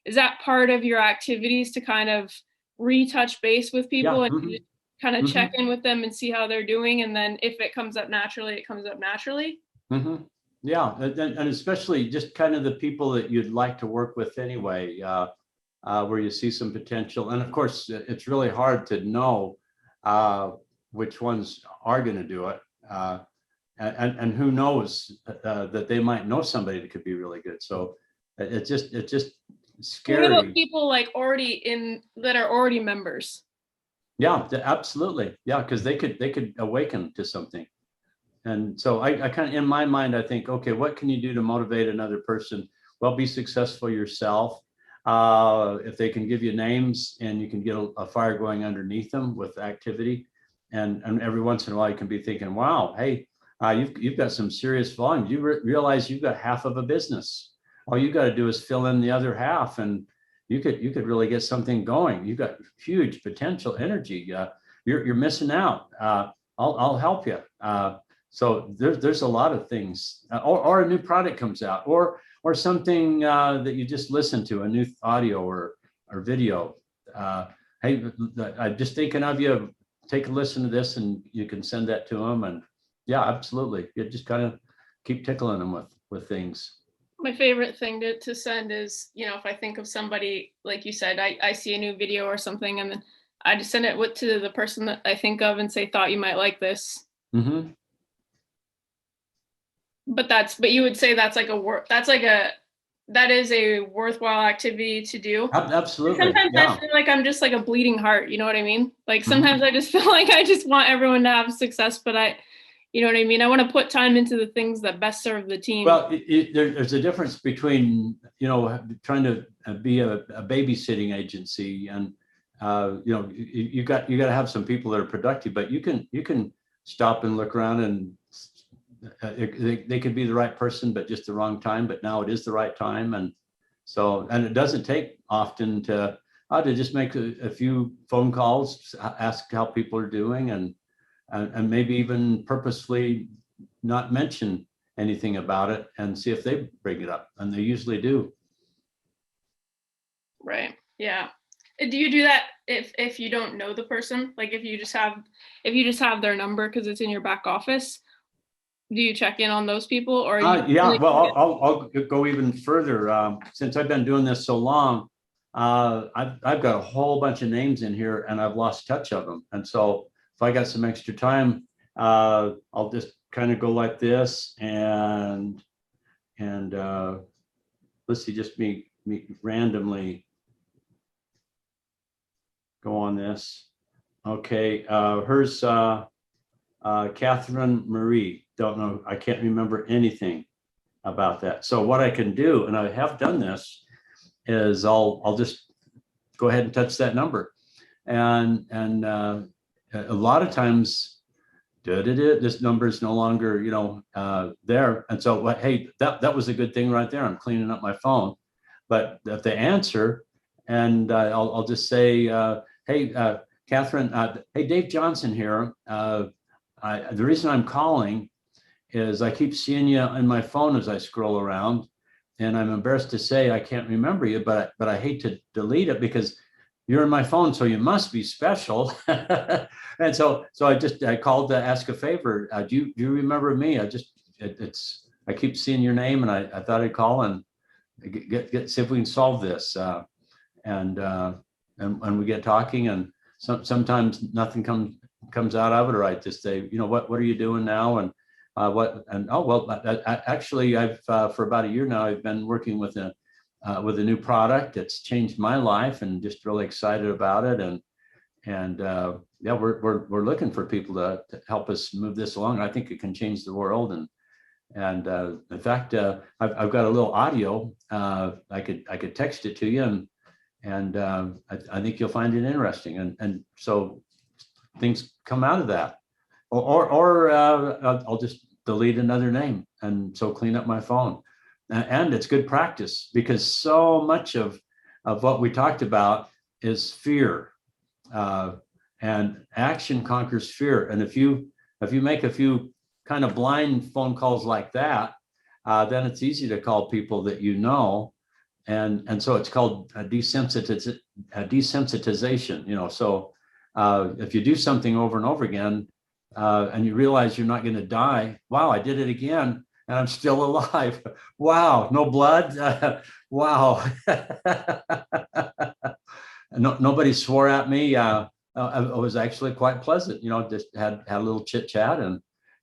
is that part of your activities to kind of retouch base with people Yeah. and Mhm. you just kind of Mhm. check in with them and see how they're doing? And then if it comes up naturally, it comes up naturally. Yeah, and especially just kind of the people that you'd like to work with anyway, where you see some potential. And of course, it's really hard to know which ones are going to do it. And who knows that they might know somebody that could be really good. So it's just What about scary. people like that are already members? Yeah, absolutely. Yeah, because they could awaken to something. And so I kind of, in my mind, I think, okay, what can you do to motivate another person? Well, be successful yourself. If they can give you names and you can get a fire going underneath them with activity. And every once in a while you can be thinking, wow, hey, you've got some serious volume. You realize you've got half of a business. All you got to do is fill in the other half, and you could really get something going. You've got huge potential energy. You're missing out. I'll help you. So there's a lot of things, or a new product comes out, or something that you just listen to, a new audio or video. Hey, I'm just thinking of you. Take a listen to this, and you can send that to them. And yeah, absolutely. You just kind of keep tickling them with things. My favorite thing to send is, if I think of somebody, like you said, I see a new video or something, and then I just send it to the person that I think of and say, thought you might like this. Mm-hmm. But you would say that is a worthwhile activity to do. Absolutely. Sometimes Yeah. I feel like I'm just like a bleeding heart, you know what I mean? Like Mm-hmm. sometimes I just feel like I just want everyone to have success, but you know what I mean? I want to put time into the things that best serve the team. Well, there's a difference between, trying to be a babysitting agency, and you got to have some people that are productive, but you can stop and look around, and they could be the right person, but just the wrong time. But now it is the right time, and it doesn't take often to just make a few phone calls, ask how people are doing, and maybe even purposefully not mention anything about it, and see if they bring it up, and they usually do. Right. Yeah. Do you do that if you don't know the person? Like if you just have their number because it's in your back office? Do you check in on those people, or yeah, well, I'll go even further. Since I've been doing this so long, I've got a whole bunch of names in here, and I've lost touch of them. And so if I got some extra time, I'll just kind of go like this, and let's see, just me randomly go on this. Okay, here's Catherine Marie. Don't know, I can't remember anything about that. So what I can do, and I have done this, is I'll just go ahead and touch that number, and a lot of times this number is no longer there, and so hey, that was a good thing right there. I'm cleaning up my phone, but if they answer, and I'll just say, hey, Catherine, hey, Dave Johnson here. The reason I'm calling is I keep seeing you on my phone as I scroll around, and I'm embarrassed to say I can't remember you, but I hate to delete it because you're in my phone, so you must be special. And so I called to ask a favor. Do you remember me? I keep seeing your name, and I thought I'd call and see if we can solve this. And we get talking, and sometimes nothing comes out of it, or I just say, what are you doing now? And actually, I've for about a year now, I've been working with a new product that's changed my life, and just really excited about it. And yeah, we're looking for people to help us move this along. I think it can change the world. And in fact, I've got a little audio. I could text it to you, and I think you'll find it interesting. And so things come out of that. Or I'll just delete another name, and so clean up my phone. And it's good practice, because so much of what we talked about is fear, and action conquers fear. And if you make a few kind of blind phone calls like that, then it's easy to call people that and so it's called desensitization, you know. So if you do something over and over again, and you realize you're not going to die, wow, I did it again and I'm still alive. Wow, no blood. Wow. Nobody swore at me. It was actually quite pleasant, you know, just had a little chit chat. And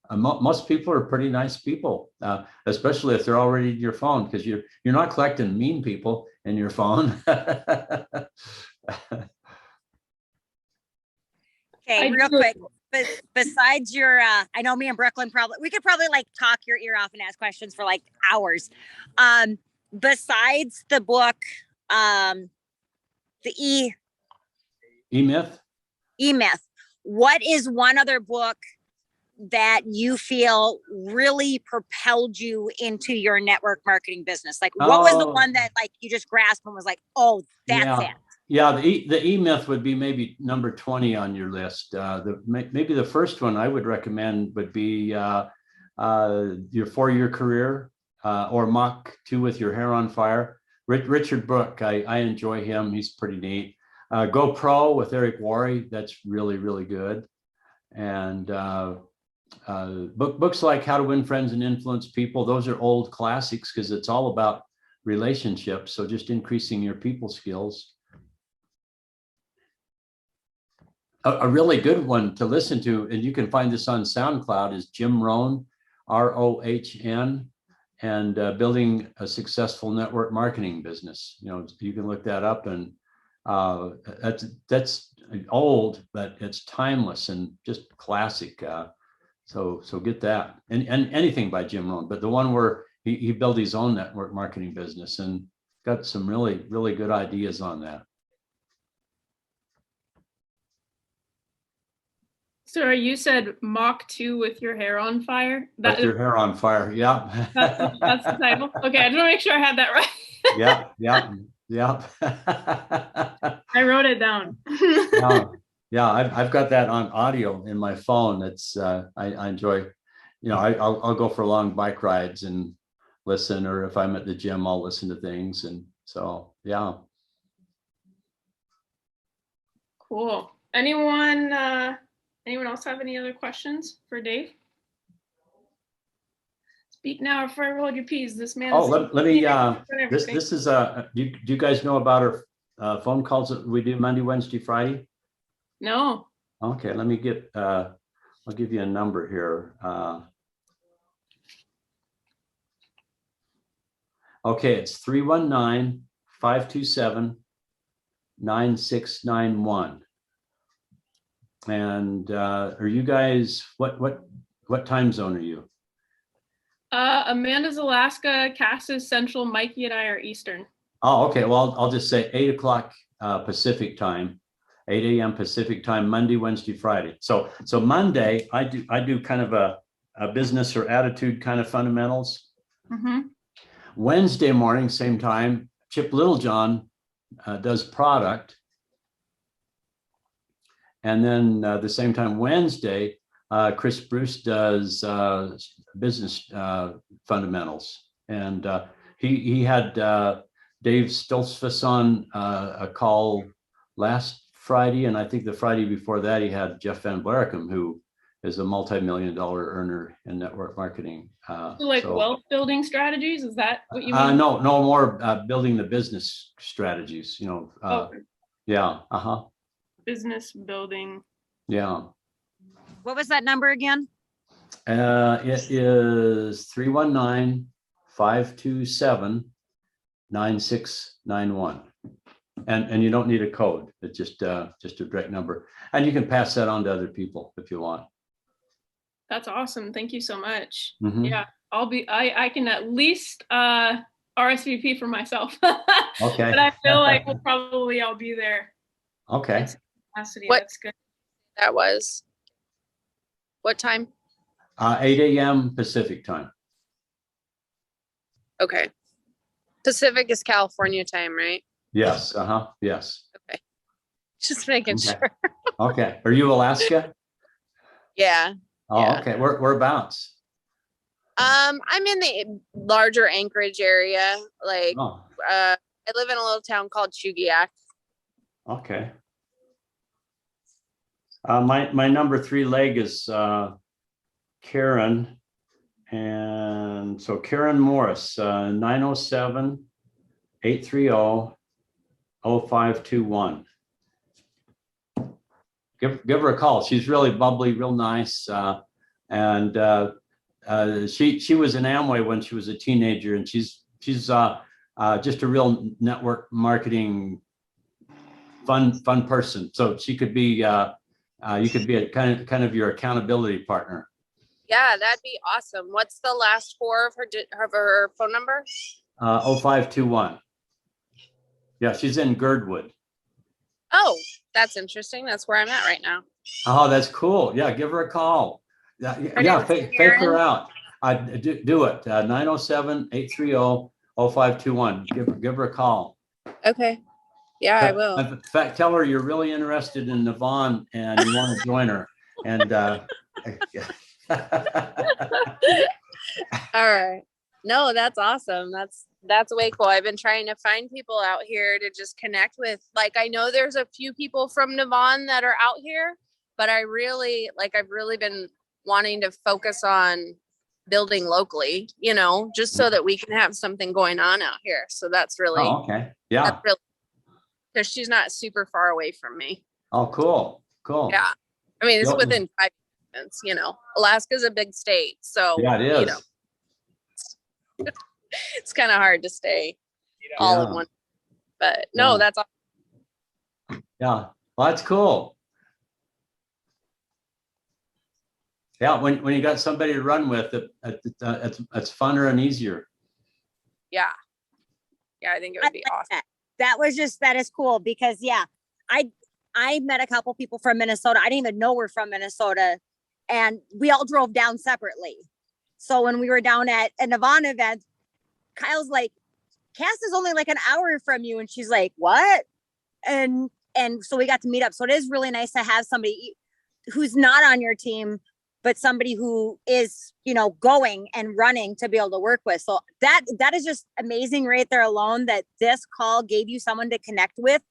most people are pretty nice people, especially if they're already in your phone, because you're not collecting mean people in your phone. Okay, real quick. But besides your, I know me and Brooklyn we could probably like talk your ear off and ask questions for like hours. Besides the book, the E-Myth. E-Myth, what is one other book that you feel really propelled you into your network marketing business? Like, what was the one that like you just grasped and was like, oh, that's it? Yeah, the E-Myth would be maybe number 20 on your list. Maybe the first one I would recommend would be your 4-year career, or Mach 2 with your hair on fire. Richard Brooke, I enjoy him. He's pretty neat. Go Pro with Eric Worre, that's really, really good. And books like How to Win Friends and Influence People, those are old classics because it's all about relationships. So just increasing your people skills. A really good one to listen to, and you can find this on SoundCloud, is Jim Rohn, R-O-H-N, and Building a Successful Network Marketing Business. You know, you can look that up, and that's old, but it's timeless and just classic. So get that, and anything by Jim Rohn, but the one where he built his own network marketing business and got some really, really good ideas on that. So you said Mach 2 with your hair on fire? With your hair on fire, yeah. That's the title? Okay, I just want to make sure I had that right. Yeah. I wrote it down. Yeah, I've got that on audio in my phone. It's I enjoy, you know, I'll go for long bike rides and listen, or if I'm at the gym, I'll listen to things. And so, yeah. Cool. Anyone else have any other questions for Dave? Speak now or forever hold your peace. This man. Oh, let me. This is do you guys know about our phone calls that we do Monday, Wednesday, Friday? No. Okay, let me get. I'll give you a number here. Okay, it's 319-527-9691. And are you guys, what time zone are you? Amanda's Alaska, Cass is Central, Mikey and I are Eastern. Oh, okay. Well, I'll just say 8 o'clock Pacific time, 8 a.m. Pacific time, Monday, Wednesday, Friday. So Monday, I do kind of a business or attitude kind of fundamentals. Mm-hmm. Wednesday morning, same time, Chip Littlejohn does product. And then the same time Wednesday, Chris Bruce does business fundamentals. And he had Dave Stoltzfus on a call last Friday. And I think the Friday before that, he had Jeff Van Blaricum, who is a multi-million-dollar earner in network marketing. So wealth building strategies, is that what you mean? No more building the business strategies, you know. Yeah. Business building. Yeah. What was that number again? It is 319-527-9691. And you don't need a code. It's just a direct number. And you can pass that on to other people if you want. That's awesome. Thank you so much. Mm-hmm. Yeah, I can at least RSVP for myself. Okay. But I feel like I'll be there. Okay. That's good. That was what time? 8 a.m. Pacific time. Okay. Pacific is California time, right? Yes. Yes. Okay. Just making sure. Okay. Are you Alaska? Yeah. Oh, yeah. Okay. Whereabouts? I'm in the larger Anchorage area, like I live in a little town called Chugiak. Okay. My number 3 leg is Karen. And so Karen Morris, 907-830-0521. Give her a call. She's really bubbly, real nice. And she was in Amway when she was a teenager, and she's just a real network marketing fun person. So she could be you could be a kind of your accountability partner. Yeah, that'd be awesome. What's the last 4 of her phone number? 0521. Yeah, she's in Girdwood. Oh, that's interesting. That's where I'm at right now. Oh, that's cool. Yeah, give her a call. Yeah, fake her out. Do it. 907-830-0521. Give her a call. Okay. Yeah, I will. In fact, tell her you're really interested in Navon and you want to join her. And All right. No, that's awesome. That's way cool. I've been trying to find people out here to just connect with. Like, I know there's a few people from Navon that are out here, but I've really been wanting to focus on building locally, just so that we can have something going on out here. So that's really, okay. Yeah. that's really, because she's not super far away from me. Oh, cool. Yeah. I mean, it's within 5 minutes, Alaska's a big state. So yeah, it is. It's kind of hard to stay all in one, but no, that's awesome. Yeah, well, that's cool. Yeah, when you got somebody to run with, it's funner and easier. Yeah, I think it would be awesome. That is cool because I met a couple people from Minnesota. I didn't even know we're from Minnesota, and we all drove down separately. So when we were down at a Navon event, Kyle's like, Cass is only like an hour from you. And she's like, what? And so we got to meet up. So it is really nice to have somebody who's not on your team, but somebody who is, going and running to be able to work with. So that is just amazing right there alone, that this call gave you someone to connect with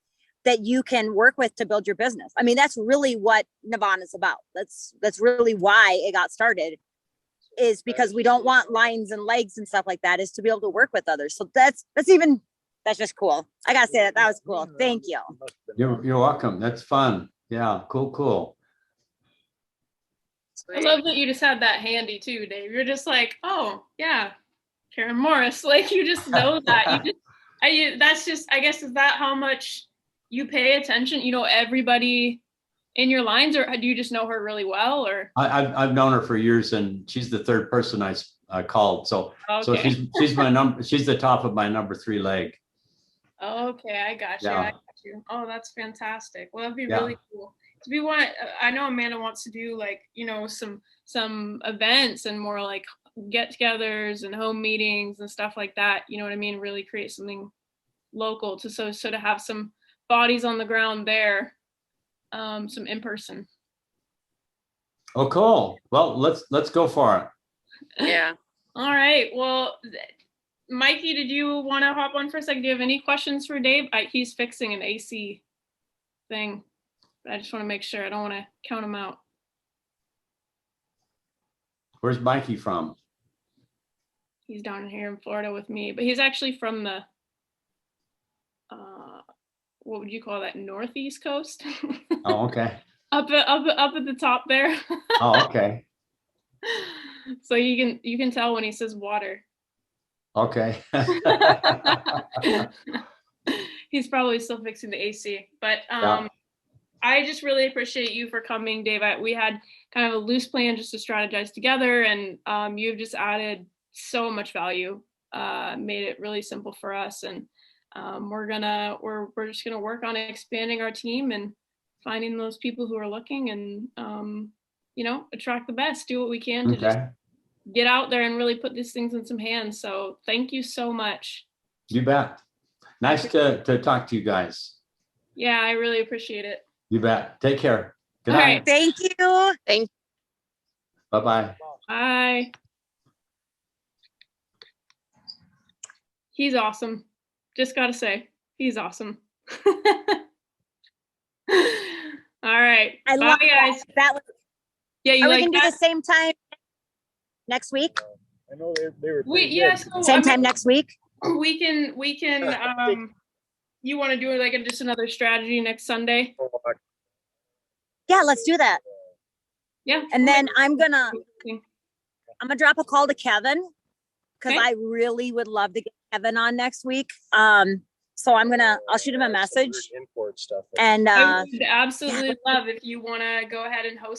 that you can work with to build your business. I mean, that's really what Navon is about. That's really why it got started, is because we don't want lines and legs and stuff like that, is to be able to work with others. So that's just cool. I gotta say that was cool. Thank you. You're welcome. That's fun. Yeah, cool. I love that you just had that handy too, Dave. You're just like, oh yeah, Karen Morris. Like, you just know that. That's just, I guess, is that how much you pay attention? Everybody in your lines, or do you just know her really well? Or I've known her for years, and she's the 3rd person I called. So okay. So she's my number. She's the top of my number 3 leg. Okay, I got you. Yeah. I got you. Oh, that's fantastic. Well, that'd be really cool. I know Amanda wants to do like, some events and more like get-togethers and home meetings and stuff like that. You know what I mean? Really create something local so to have some bodies on the ground there, some in person. Oh, cool. Well, let's go for it. Yeah. All right. Well, Mikey, did you want to hop on for a second? Do you have any questions for Dave? He's fixing an AC thing. But I just want to make sure. I don't want to count him out. Where's Mikey from? He's down here in Florida with me, but he's actually from the, what would you call that? Northeast coast. Oh, okay. up at the top there. Oh, okay. So you can tell when he says water. Okay. He's probably still fixing the AC, but I just really appreciate you for coming, Dave. We had kind of a loose plan just to strategize together, and you've just added so much value, made it really simple for us, and we're just gonna work on expanding our team and finding those people who are looking, and attract the best, do what we can to just get out there and really put these things in some hands. So thank you so much. You bet. Nice to talk to you guys. Yeah, I really appreciate it. You bet. Take care. Good All night. right. Thank you. Bye-bye. Bye. He's awesome. Just gotta say, he's awesome. All right. I Bye, love guys. that. Was, Yeah, you are we like gonna do that? the same time next week? I know they were We pretty yeah. good. So, Same time next week? we can. You want to do like just another strategy next Sunday? Yeah, let's do that. Yeah. And then I'm gonna Okay. drop a call to Kevin because Okay. I really would love to get Kevin on next week. So I'll shoot him a message Import stuff. and I would absolutely love if you want to go ahead and host